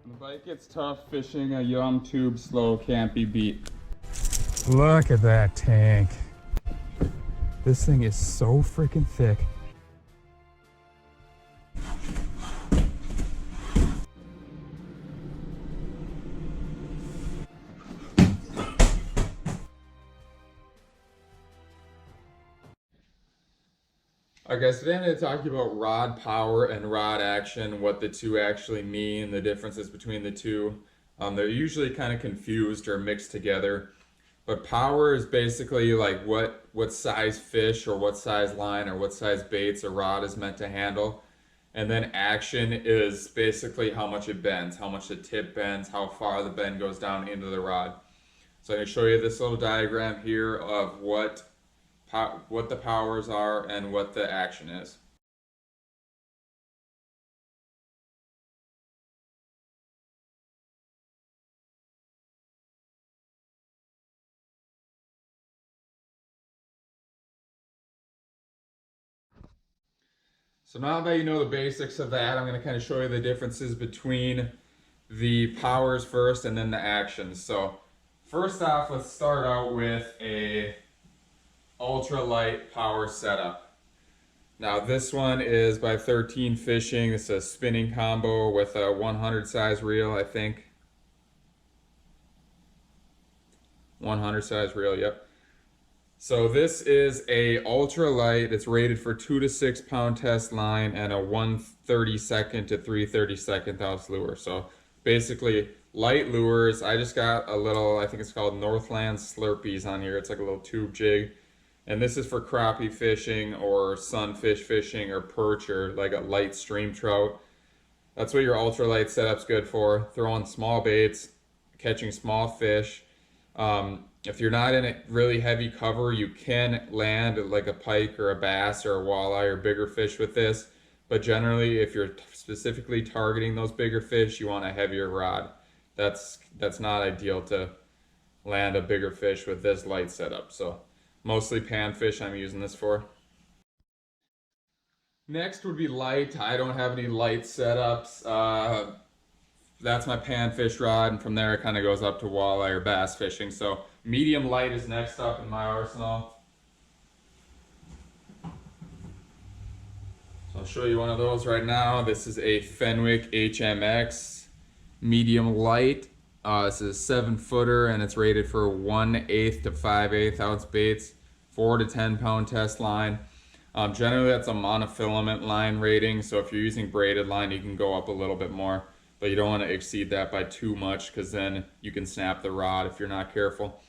The bite gets tough. Fishing a young tube slow can't be beat. Look at that tank. This thing is so freaking thick. Alright guys, today I'm going to talk to you about rod power and rod action, what the two actually mean, the differences between the two. They're usually kind of confused or mixed together. But power is basically like what size fish or what size line or what size baits a rod is meant to handle. And then action is basically how much it bends, how much the tip bends, how far the bend goes down into the rod. So I'm going to show you this little diagram here of what the powers are and what the action is. So now that you know the basics of that, I'm going to kind of show you the differences between the powers first and then the actions. So first off, let's start out with a ultralight power setup. Now this one is by 13 Fishing. It's a spinning combo with a 100 size reel, I think. 100 size reel, yep. So this is a ultralight. It's rated for 2 to 6 pound test line and a 1/32 to 3/32 ounce lure. So basically light lures. I just got a little, I think it's called Northland Slurpees on here. It's like a little tube jig. And this is for crappie fishing or sunfish fishing or perch or like a light stream trout. That's what your ultralight setup's good for. Throwing small baits, catching small fish. If you're not in a really heavy cover, you can land like a pike or a bass or a walleye or bigger fish with this. But generally, if you're specifically targeting those bigger fish, you want a heavier rod. That's not ideal to land a bigger fish with this light setup. So mostly panfish I'm using this for. Next would be light. I don't have any light setups. That's my panfish rod, and from there it kind of goes up to walleye or bass fishing. So medium light is next up in my arsenal. So I'll show you one of those right now. This is a Fenwick HMX medium light. This is a 7-footer and it's rated for 1/8 to 5/8 ounce baits, 4 to 10 pound test line. Generally that's a monofilament line rating, so if you're using braided line you can go up a little bit more, but you don't want to exceed that by too much because then you can snap the rod if you're not careful.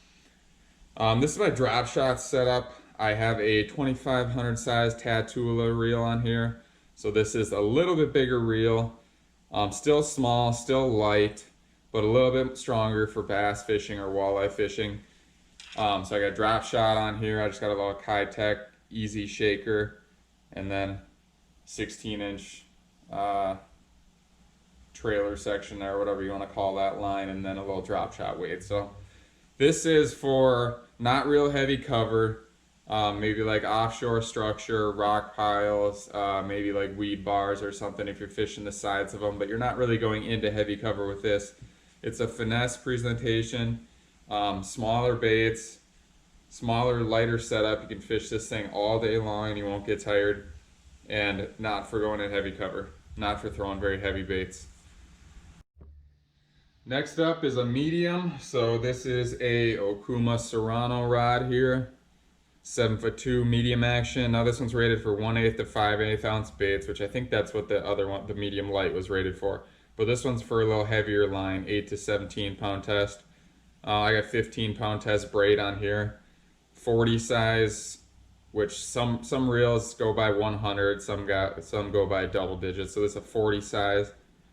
This is my drop shot setup. I have a 2500 size Tatula reel on here, so this is a little bit bigger reel. Still small, still light, but a little bit stronger for bass fishing or walleye fishing. So I got drop shot on here. I just got a little Kitech easy shaker, and then 16-inch trailer section there, whatever you want to call that line, and then a little drop shot weight. So this is for not real heavy cover, maybe like offshore structure, rock piles, maybe like weed bars or something if you're fishing the sides of them, but you're not really going into heavy cover with this. It's a finesse presentation, smaller baits, smaller, lighter setup. You can fish this thing all day long and you won't get tired, and not for going in heavy cover, not for throwing very heavy baits. Next up is a medium. So this is a Okuma Serrano rod here, 7'2" medium action. Now this one's rated for 1/8 to 5/8 ounce baits, which I think that's what the other one, the medium light, was rated for. But this one's for a little heavier line, 8 to 17 pound test. I got 15 pound test braid on here, 40 size, which some reels go by 100, some go by double digits. So this is a 40 size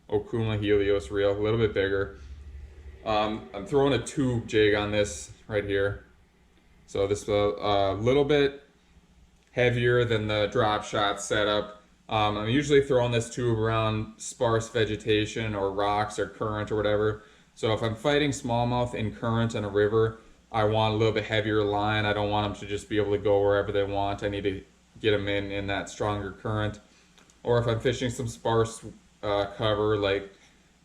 Okuma Helios reel, a little bit bigger. I'm throwing a tube jig on this right here. So this is a little bit heavier than the drop shot setup. I'm usually throwing this tube around sparse vegetation or rocks or current or whatever. So if I'm fighting smallmouth in current in a river, I want a little bit heavier line. I don't want them to just be able to go wherever they want. I need to get them in that stronger current. Or if I'm fishing some sparse cover like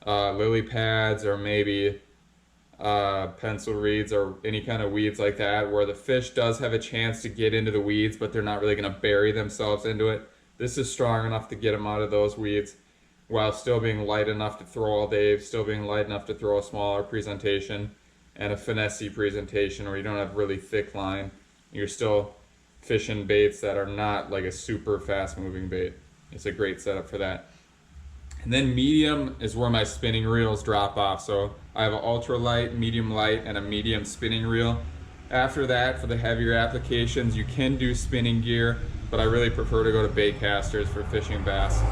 lily pads or maybe pencil reeds or any kind of weeds like that, where the fish does have a chance to get into the weeds, but they're not really going to bury themselves into it. This is strong enough to get them out of those weeds while still being light enough to throw all day, still being light enough to throw a smaller presentation and a finessey presentation where you don't have really thick line. You're still fishing baits that are not like a super fast moving bait. It's a great setup for that. And then medium is where my spinning reels drop off. So I have an ultra light, medium light, and a medium spinning reel. After that, for the heavier applications, you can do spinning gear, but I really prefer to go to bait casters for fishing bass.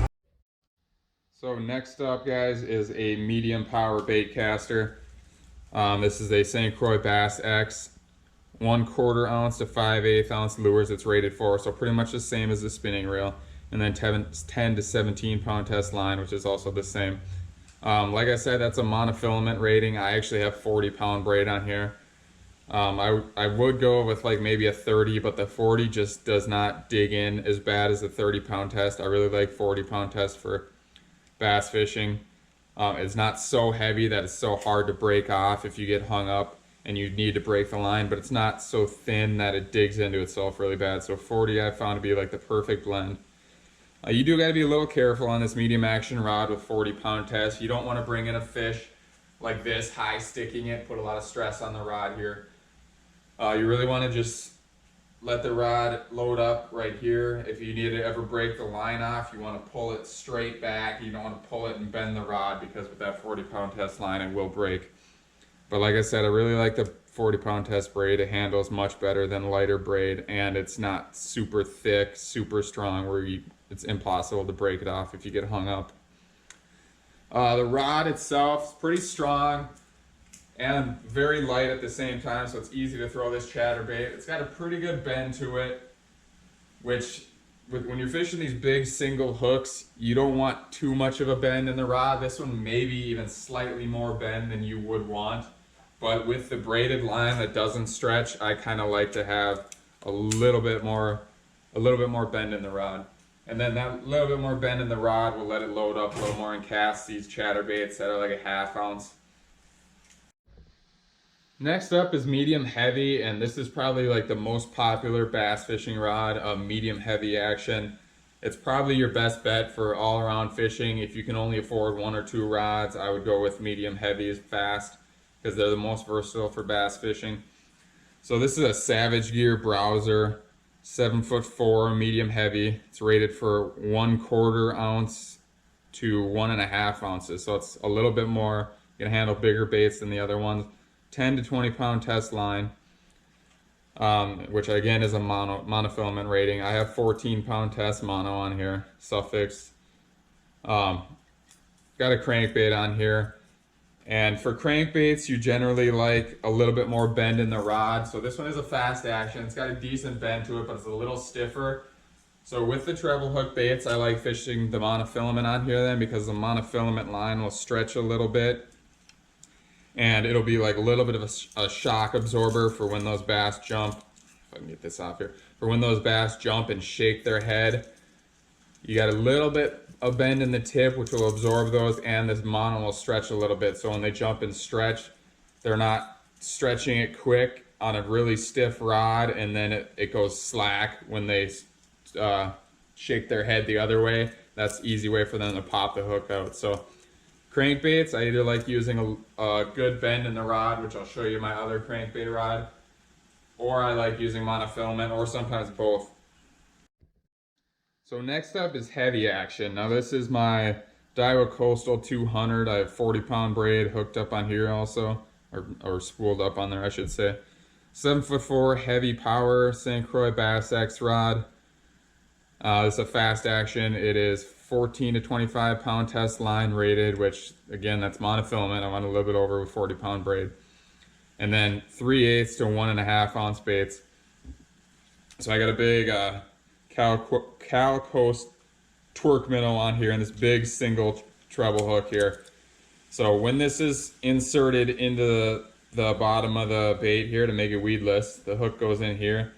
So next up, guys, is a medium power bait caster. This is a St. Croix Bass X, 1/4 ounce to 5/8 ounce lures it's rated for, so pretty much the same as the spinning reel. And then 10 to 17 pound test line, which is also the same. Like I said, that's a monofilament rating. I actually have 40 pound braid on here. I would go with like maybe a 30, but the 40 just does not dig in as bad as the 30 pound test. I really like 40 pound test for bass fishing. It's not so heavy that it's so hard to break off if you get hung up and you need to break the line, but it's not so thin that it digs into itself really bad. So 40 I found to be like the perfect blend. You do got to be a little careful on this medium action rod with 40 pound test. You don't want to bring in a fish like this, high sticking it, put a lot of stress on the rod here. You really want to just let the rod load up right here. If you need to ever break the line off, you want to pull it straight back. You don't want to pull it and bend the rod, because with that 40 pound test line it will break. But like I said, I really like the 40 pound test braid. It handles much better than lighter braid, and it's not super thick, super strong where it's impossible to break it off if you get hung up. The rod itself is pretty strong and very light at the same time, so it's easy to throw this chatterbait. It's got a pretty good bend to it, which when you're fishing these big single hooks, you don't want too much of a bend in the rod. This one maybe even slightly more bend than you would want. But with the braided line that doesn't stretch, I kind of like to have a little bit more bend in the rod. And then that little bit more bend in the rod will let it load up a little more and cast these chatterbaits that are like a 1/2 ounce. Next up is medium heavy, and this is probably like the most popular bass fishing rod, a medium heavy action. It's probably your best bet for all around fishing. If you can only afford 1 or 2 rods, I would go with medium heavy fast, because they're the most versatile for bass fishing. So this is a Savage Gear Browser, 7'4", medium heavy. It's rated for 1/4 ounce to 1.5 ounces. So it's a little bit more, you can handle bigger baits than the other ones. 10 to 20 pound test line, which again is a monofilament rating. I have 14 pound test mono on here, Suffix. Got a crankbait on here. And for crankbaits, you generally like a little bit more bend in the rod. So this one is a fast action. It's got a decent bend to it, but it's a little stiffer. So with the treble hook baits, I like fishing the monofilament on here then, because the monofilament line will stretch a little bit. And it'll be like a little bit of a shock absorber for when those bass jump. If I can get this off here. For when those bass jump and shake their head. You got a little bit of bend in the tip, which will absorb those, and this mono will stretch a little bit. So when they jump and stretch, they're not stretching it quick on a really stiff rod, and then it goes slack when they shake their head the other way. That's an easy way for them to pop the hook out. So crankbaits, I either like using a good bend in the rod, which I'll show you my other crankbait rod, or I like using monofilament, or sometimes both. So next up is heavy action. Now this is my Daiwa Coastal 200. I have 40 pound braid hooked up on here also, or spooled up on there I should say. 7'4", heavy power St. Croix Bass X rod. This is a fast action. It is 14 to 25 pound test line rated, which again, that's monofilament. I want a little bit over with 40 pound braid. And then 3/8 to 1.5 ounce baits. So I got a big Cal Coast twerk minnow on here, and this big single treble hook here. So when this is inserted into the bottom of the bait here to make it weedless, the hook goes in here.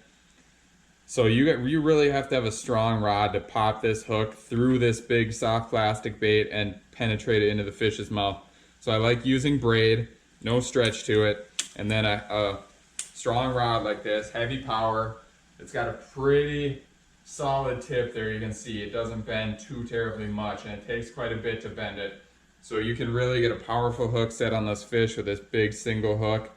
So you really have to have a strong rod to pop this hook through this big soft plastic bait and penetrate it into the fish's mouth. So I like using braid, no stretch to it, and then a strong rod like this, heavy power. It's got a pretty solid tip there. You can see it doesn't bend too terribly much, and it takes quite a bit to bend it. So you can really get a powerful hook set on those fish with this big single hook.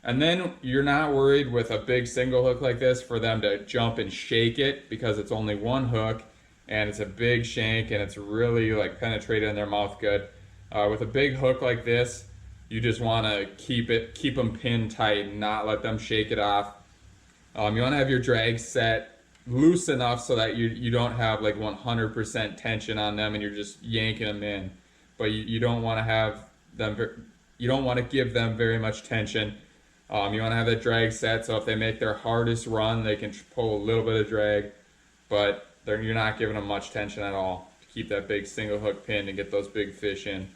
And then you're not worried with a big single hook like this for them to jump and shake it, because it's only one hook and it's a big shank and it's really like penetrated in their mouth good. With a big hook like this, you just want to keep them pinned tight and not let them shake it off. You want to have your drag set loose enough so that you don't have like 100% tension on them and you're just yanking them in. But you don't want to have them, you don't want to give them very much tension. You want to have that drag set so if they make their hardest run, they can pull a little bit of drag, but you're not giving them much tension at all to keep that big single hook pinned and get those big fish in.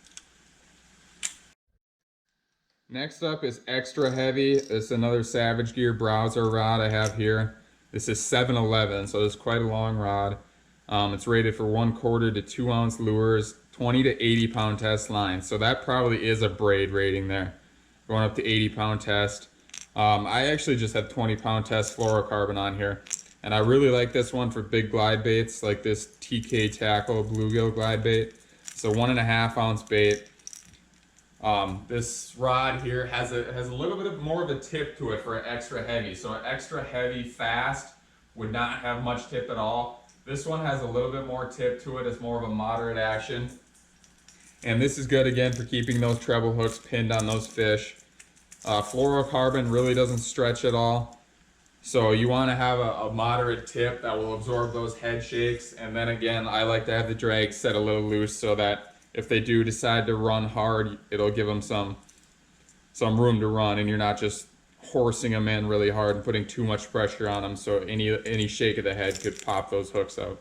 Next up is extra heavy. This is another Savage Gear browser rod I have here. This is 711, so it's quite a long rod. It's rated for 1/4 to 2 ounce lures, 20 to 80 pound test line. So that probably is a braid rating there, going up to 80 pound test. I actually just have 20 pound test fluorocarbon on here, and I really like this one for big glide baits like this TK Tackle bluegill glide bait. So 1.5 ounce bait. This rod here has a little bit more of a tip to it for an extra heavy. So an extra heavy fast would not have much tip at all. This one has a little bit more tip to it. It's more of a moderate action. And this is good again for keeping those treble hooks pinned on those fish. Fluorocarbon really doesn't stretch at all. So you want to have a moderate tip that will absorb those head shakes. And then again, I like to have the drag set a little loose so that if they do decide to run hard, it'll give them some room to run, and you're not just horsing them in really hard and putting too much pressure on them, so any shake of the head could pop those hooks out.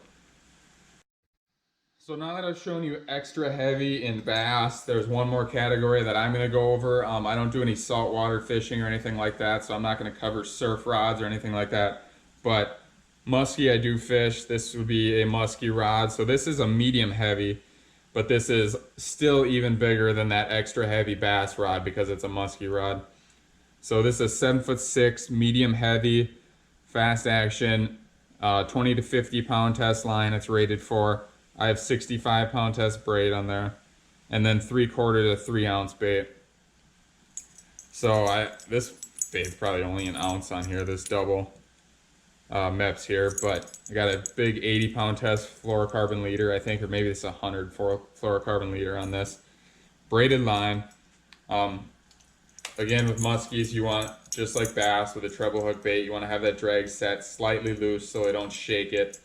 So now that I've shown you extra heavy in bass, there's one more category that I'm going to go over. I don't do any saltwater fishing or anything like that, so I'm not going to cover surf rods or anything like that. But muskie I do fish. This would be a muskie rod. So this is a medium heavy, but this is still even bigger than that extra heavy bass rod because it's a muskie rod. So this is 7'6", medium heavy, fast action, 20 to 50 pound test line it's rated for. I have 65 pound test braid on there, and then 3/4 to 3 ounce bait. So this bait's probably only an ounce on here, this double MEPS here, but I got a big 80 pound test fluorocarbon leader, I think, or maybe it's 100 fluorocarbon leader on this. Braided line. Again, with muskies, you want, just like bass with a treble hook bait, you want to have that drag set slightly loose so they don't shake it.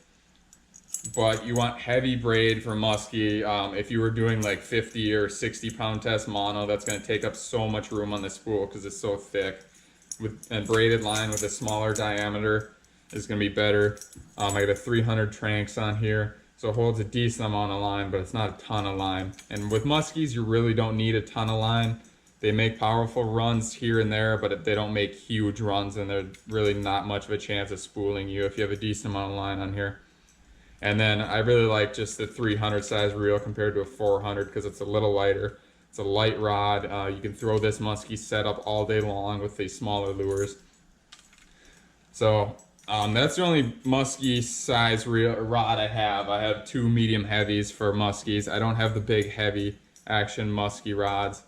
But you want heavy braid for muskie. If you were doing like 50 or 60 pound test mono, that's going to take up so much room on the spool because it's so thick. And braided line with a smaller diameter is going to be better. I got a 300 Tranx on here, so it holds a decent amount of line, but it's not a ton of line. And with muskies, you really don't need a ton of line. They make powerful runs here and there, but they don't make huge runs, and they're really not much of a chance of spooling you if you have a decent amount of line on here. And then I really like just the 300 size reel compared to a 400 because it's a little lighter. It's a light rod. You can throw this muskie setup all day long with these smaller lures. So that's the only muskie size rod I have. I have 2 medium heavies for muskies. I don't have the big heavy action muskie rods.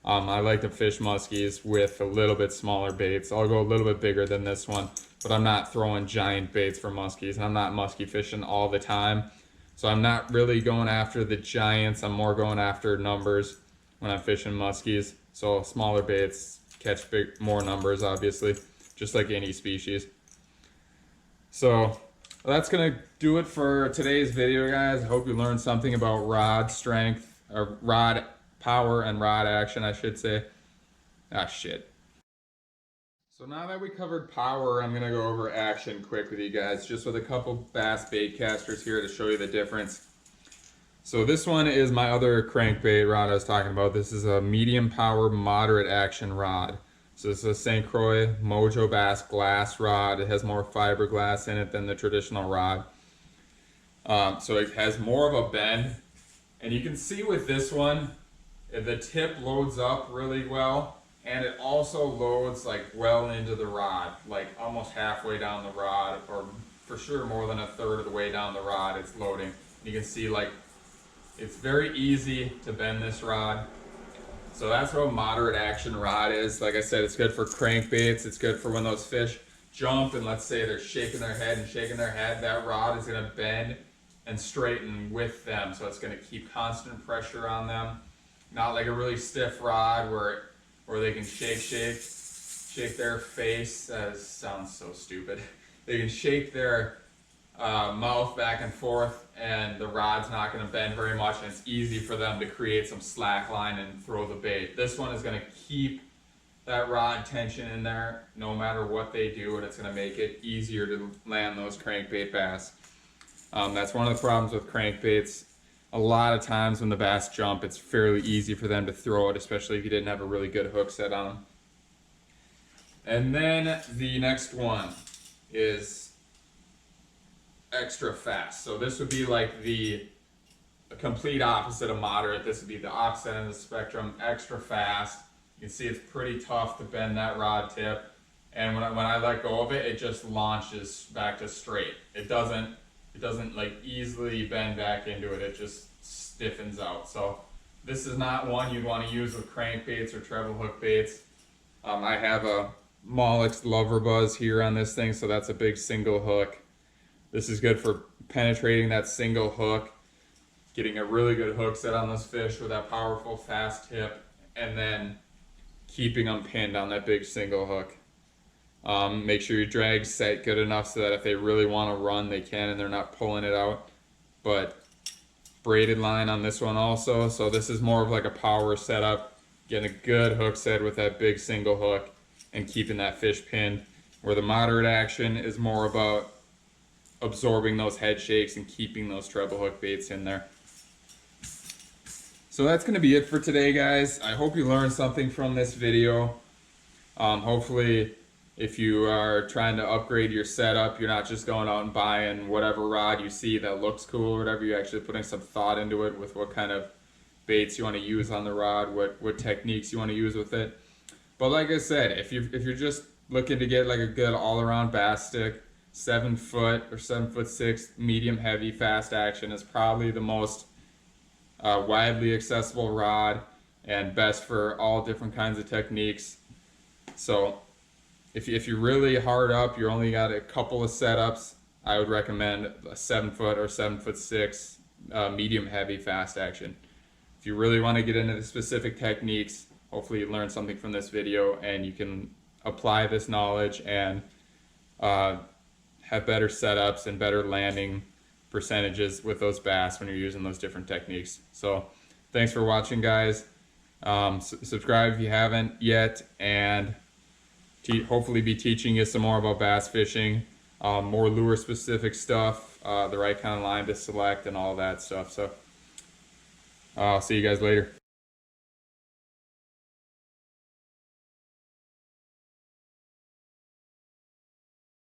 I like to fish muskies with a little bit smaller baits. I'll go a little bit bigger than this one, but I'm not throwing giant baits for muskies. I'm not muskie fishing all the time, so I'm not really going after the giants. I'm more going after numbers when I'm fishing muskies. So smaller baits catch more numbers, obviously, just like any species. So that's gonna do it for today's video, guys. I hope you learned something about rod strength, or rod power and rod action, I should say. Ah, shit. So now that we covered power, I'm gonna go over action quick with you guys, just with a couple bass bait casters here to show you the difference. So this one is my other crankbait rod I was talking about. This is a medium power, moderate action rod. So this is a St. Croix Mojo Bass glass rod. It has more fiberglass in it than the traditional rod. So it has more of a bend. And you can see with this one, the tip loads up really well, and it also loads like well into the rod, like almost halfway down the rod, or for sure more than a third of the way down the rod it's loading. You can see like it's very easy to bend this rod. So that's what a moderate action rod is. Like I said, it's good for crankbaits. It's good for when those fish jump and let's say they're shaking their head and shaking their head, that rod is going to bend and straighten with them. So it's going to keep constant pressure on them. Not like a really stiff rod where they can shake their face. That sounds so stupid. They can shake their mouth back and forth and the rod's not going to bend very much, and it's easy for them to create some slack line and throw the bait. This one is going to keep that rod tension in there no matter what they do, and it's going to make it easier to land those crankbait bass. That's one of the problems with crankbaits. A lot of times when the bass jump, it's fairly easy for them to throw it, especially if you didn't have a really good hook set on them. And then the next one is extra fast. So this would be like the complete opposite of moderate. This would be the opposite end of the spectrum, extra fast. You can see it's pretty tough to bend that rod tip, and when I let go of it, it just launches back to straight. It doesn't like easily bend back into it. It just stiffens out. So this is not one you'd want to use with crankbaits or treble hook baits. I have a Molex Lover Buzz here on this thing, so that's a big single hook. This is good for penetrating that single hook, getting a really good hook set on those fish with that powerful fast tip, and then keeping them pinned on that big single hook. Make sure your drag's set good enough so that if they really want to run, they can and they're not pulling it out. But braided line on this one also, so this is more of like a power setup, getting a good hook set with that big single hook and keeping that fish pinned, where the moderate action is more about absorbing those head shakes and keeping those treble hook baits in there. So that's going to be it for today, guys. I hope you learned something from this video. Hopefully, if you are trying to upgrade your setup, you're not just going out and buying whatever rod you see that looks cool or whatever. You're actually putting some thought into it with what kind of baits you want to use on the rod, what techniques you want to use with it. But like I said, if you're just looking to get like a good all-around bass stick, 7 foot or 7'6" medium heavy fast action is probably the most widely accessible rod and best for all different kinds of techniques. So if you're really hard up, you only got a couple of setups, I would recommend a 7 foot or 7'6" medium heavy fast action. If you really want to get into the specific techniques, hopefully you learned something from this video and you can apply this knowledge and have better setups and better landing percentages with those bass when you're using those different techniques. So thanks for watching, guys. Subscribe if you haven't yet, and hopefully be teaching you some more about bass fishing, more lure specific stuff, the right kind of line to select and all that stuff. So I'll see you guys later.